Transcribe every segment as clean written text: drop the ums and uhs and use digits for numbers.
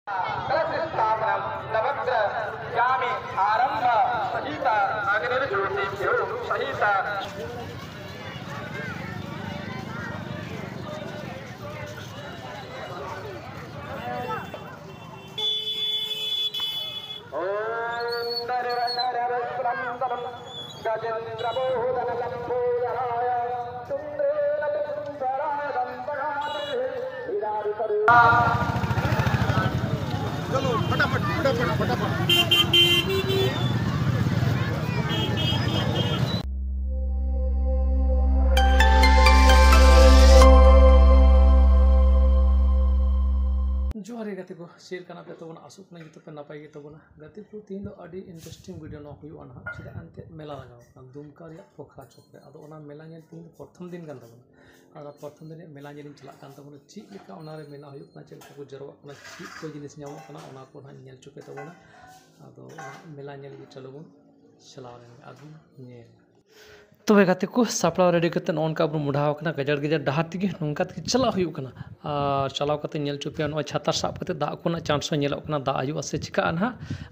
कलशस्थापनं नवग्र यामि आरम्भ सहित अग्निर्ज्योतिभ्यो सहित गजेन्द्रबोधनलम्बोदराय सुन्दरेण सुन्दराय दन्तकाले चलो फटाफट फटाफट फटाफट जोहार गाते को शेयर करना पे तो आसुक ना पे नपाय गे तबना गाते को तीन दो अडी इंटरेस्टिंग वीडियो न हुआ ना चेदा अंते मेला लगा दुमका पोखरा चौक रे आदो ओना मेला नेल तीन प्रथम दिन कान तबना आदा प्रथम दिन मेला नेल चला कान तबना ची लेका ओना रे मेला हुआ ना चेल को जरवा ना ची को जिनिस ᱧᱟᱢᱚᱜ ᱠᱟᱱᱟ ᱚᱱᱟ ᱠᱚ ᱦᱟᱸᱜ ᱧᱮᱞ ᱪᱚᱯᱮ ᱛᱟᱵᱚᱱᱟ ᱟᱫᱚ मेला ᱧᱮᱞ ᱜᱮ ᱪᱟᱞᱚ ᱵᱚᱱ ᱪᱟᱞᱟᱣ ᱞᱮᱱ ᱟᱫᱚ ᱧᱮᱞ तबे गाते को सापड़ा रेडी करते नौका बन मुढ़ाव गजर गजर डहार तेगे नौका ते चला और चलाव करते नेल चुपे नॉय छाता साब करते दा को चांस दा आयु से चिका ना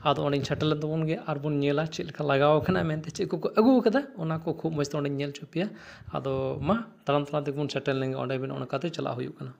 आदो ओने छटल तबन गे और बन नेला चेक लेका लगाव कना मेनते चेक को अगु कदा ओना को खूब मस्त ओने नेल चुपिया आदो मा ताराम ताराम ते बन सेटल लेंगे ओंडे बिन ओनकाते चला हुयु कना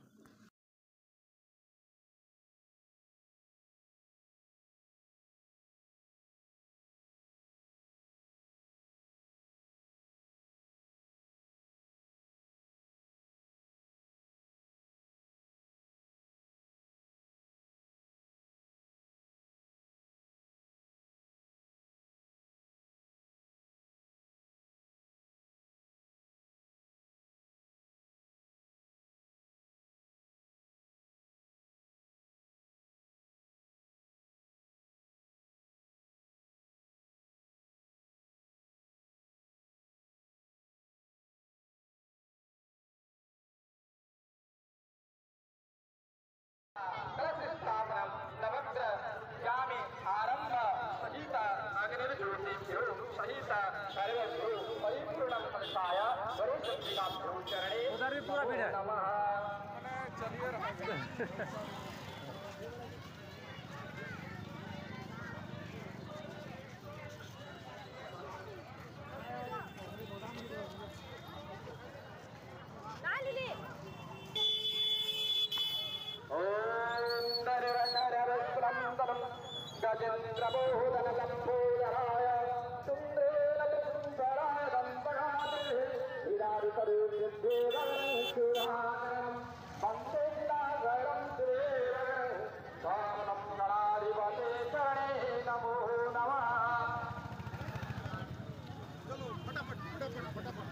कलशस्थापनं नवग्र यामि आरम्भ सहित अग्निर्ज्योतिभ्यो सहित सर्वभ्यो परिपूर्णं फलसाय वरुणचन्द्रिकाभ्यो चरणे नमः गजेन्द्रबोधनलम्बोदराय सुन्दरेण सुन्दराय दन्तकाले वन्दे नागरं श्रीरं स्वामनं गणाधिपते चरणे नमो नमः चलो फटाफट फटाफट फटाफट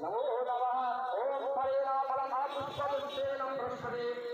नमो नमः ओम फलेना फलमापुष्पं तेनं ब्रह्मणे